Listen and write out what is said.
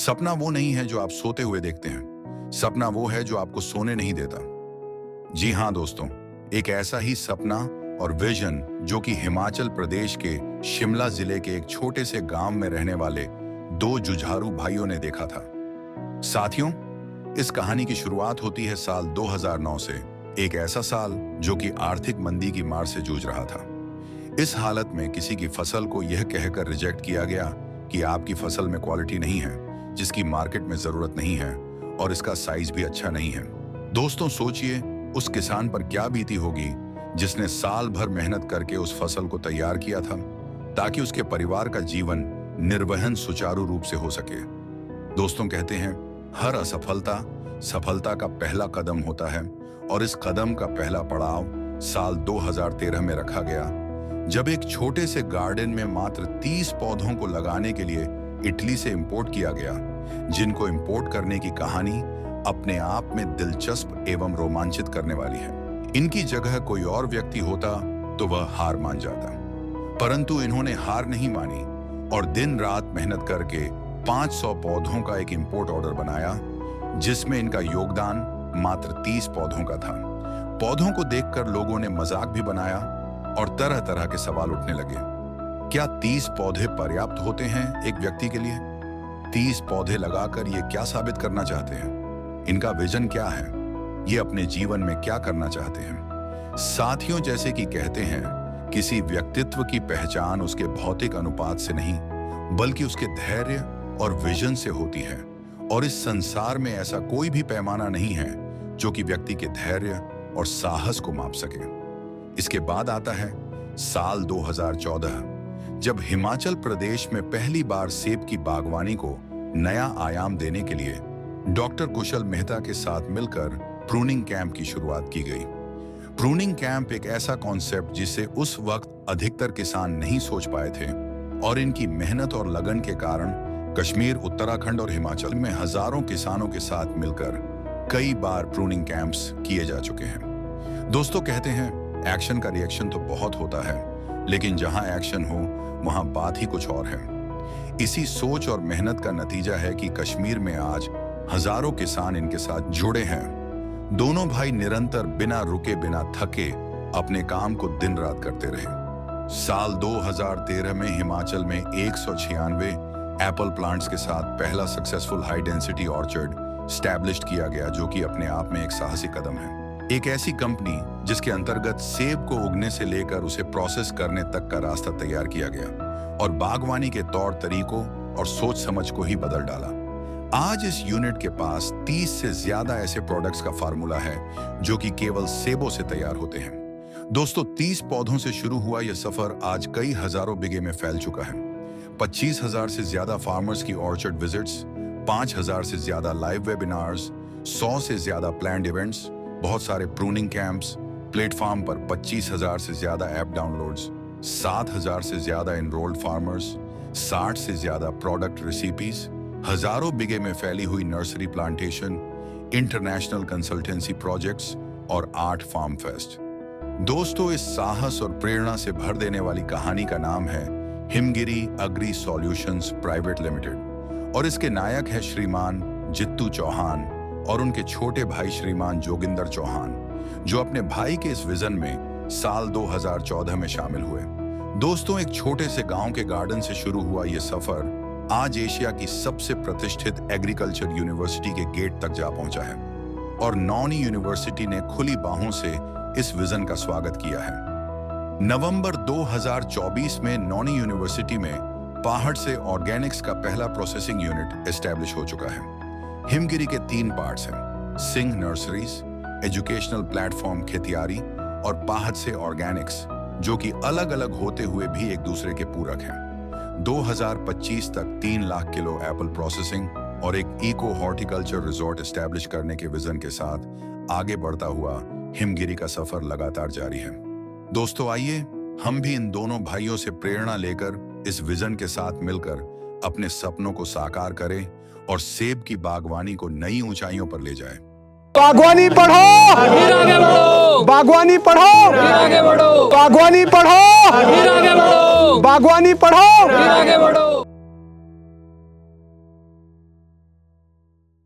सपना वो नहीं है जो आप सोते हुए देखते हैं। सपना वो है जो आपको सोने नहीं देता। जी हाँ दोस्तों, एक ऐसा ही सपना और विजन जो कि हिमाचल प्रदेश के शिमला जिले के एक छोटे से गांव में रहने वाले दो जुझारू भाइयों ने देखा था। साथियों, इस कहानी की शुरुआत होती है साल 2009 से, एक ऐसा साल जो कि आर्थिक मंदी की मार से जूझ रहा था। इस हालत में किसी की फसल को यह कहकर रिजेक्ट किया गया कि आपकी फसल में क्वालिटी नहीं है, जिसकी मार्केट में जरूरत नहीं है और इसका साइज भी अच्छा नहीं है। दोस्तों सोचिए उस किसान पर क्या बीती होगी जिसने साल भर मेहनत करके उस फसल को तैयार किया था ताकि उसके परिवार का जीवन निर्वहन सुचारू रूप से हो सके। दोस्तों कहते हैं हर असफलता सफलता का पहला कदम होता है और इस कदम का पहला पड़ाव साल 2013 में रखा गया, जब एक छोटे से गार्डन में मात्र 30 पौधों को लगाने के लिए इटली से इंपोर्ट किया गया, जिनको इंपोर्ट करने की कहानी अपने आप में दिलचस्प एवं रोमांचित करने वाली है। इनकी जगह कोई और व्यक्ति होता तो वह हार मान जाता, परंतु इन्होंने हार नहीं मानी और दिन रात मेहनत करके 500 पौधों का एक इंपोर्ट ऑर्डर बनाया, जिसमें इनका योगदान मात्र 30 पौधों का था। पौधों को देखकर लोगों ने मजाक भी बनाया और तरह तरह के सवाल उठने लगे। क्या 30 पौधे पर्याप्त होते हैं एक व्यक्ति के लिए? 30 पौधे लगाकर ये क्या साबित करना चाहते हैं? इनका विजन क्या है? ये अपने जीवन में क्या करना चाहते हैं? साथियों, जैसे कि कहते हैं, किसी व्यक्तित्व की पहचान उसके भौतिक अनुपात से नहीं बल्कि उसके धैर्य और विजन से होती है। और इस संसार में ऐसा कोई भी पैमाना नहीं है जो कि व्यक्ति के धैर्य और साहस को माप सके। इसके बाद आता है साल 2014, जब हिमाचल प्रदेश में पहली बार सेब की बागवानी को नया आयाम देने के लिए डॉक्टर कुशल मेहता के साथ मिलकर प्रूनिंग कैंप की शुरुआत की गई। प्रूनिंग कैंप एक ऐसा कॉन्सेप्ट जिसे उस वक्त अधिकतर किसान नहीं सोच पाए थे और इनकी मेहनत और लगन के कारण कश्मीर, उत्तराखंड और हिमाचल में हजारों किसानों के साथ मिलकर कई बार प्रूनिंग कैंप्स किए जा चुके हैं। दोस्तों कहते हैं एक्शन का रिएक्शन तो बहुत होता है, लेकिन जहां एक्शन हो वहां बात ही कुछ और है। इसी सोच और मेहनत का नतीजा है कि कश्मीर में आज हजारों किसान इनके साथ जुड़े हैं। दोनों भाई निरंतर बिना रुके बिना थके अपने काम को दिन रात करते रहे। साल 2013 में हिमाचल में 196 एप्पल प्लांट्स के साथ पहला successful high density orchard established किया गया, जो कि अपने आप में एक साहसी कदम है। एक ऐसी कंपनी जिसके अंतर्गत सेब को उगने से लेकर उसे प्रोसेस करने तक का रास्ता तैयार किया गया और बागवानी के तौर तरीकों और सोच समझ को ही बदल डाला। आज इस यूनिट के पास 30 से ज्यादा ऐसे प्रोडक्ट्स का फार्मूला है जो कि केवल सेबों से तैयार होते हैं। दोस्तों 30 पौधों से शुरू हुआ यह सफर आज कई हजारों बिघे में फैल चुका है। 25,000 से ज्यादा फार्मर्स की ऑर्चर्ड विजिट्स, 5,000 से ज्यादा लाइव वेबिनार्स, 100 से ज्यादा प्लान्ड इवेंट्स, बहुत सारे प्रूनिंग कैंप्स, प्लेटफॉर्म पर 25,000 से ज्यादा ऐप डाउनलोड्स, 7,000 से ज्यादा एनरोल्ड फार्मर्स, 60 से ज्यादा प्रोडक्ट रेसिपीज, हजारों बिघे में फैली हुई nursery plantation, international consultancy projects और 8 फार्म फेस्ट। दोस्तों इस साहस और प्रेरणा से भर देने वाली कहानी का नाम है Himgiri agri solutions private limited और इसके नायक है श्रीमान जित्तू चौहान और उनके छोटे भाई श्रीमान जोगिंदर चौहान, जो अपने भाई के इस विजन में साल 2014 में शामिल हुए। दोस्तों एक छोटे से गांव के गार्डन से शुरू हुआ ये सफर आज एशिया की सबसे प्रतिष्ठित एग्रीकल्चर यूनिवर्सिटी के गेट तक जा पहुंचा है और नौनी यूनिवर्सिटी ने खुली बाहों से इस विजन का स्वागत किया है। नवंबर 2024 में नौनी यूनिवर्सिटी में पहाड़ से ऑर्गेनिक्स का पहला प्रोसेसिंग यूनिट एस्टैब्लिश हो चुका है। हिमगिरी के 3 पार्ट्स हैं, सिंह नर्सरीज, एजुकेशनल प्लेटफॉर्म खेतियारी और पहाड़ से ऑर्गेनिक्स, जो कि अलग अलग होते हुए भी एक दूसरे के पूरक हैं। 2025 तक 3 लाख किलो एप्पल प्रोसेसिंग और एक इको हॉर्टिकल्चर रिजॉर्ट एस्टैब्लिश करने के विजन के साथ आगे बढ़ता हुआ हिमगिरी का सफर लगातार जारी है। दोस्तों आइए हम भी इन दोनों भाइयों से प्रेरणा लेकर इस विजन के साथ मिलकर अपने सपनों को साकार करें और सेब की बागवानी को नई ऊंचाइयों पर ले जाएं। बागवानी पढ़ो, फिर आगे बढ़ो। बागवानी पढ़ो, फिर आगे बढ़ो। बागवानी पढ़ो, फिर आगे बढ़ो। बागवानी पढ़ो, फिर आगे बढ़ो।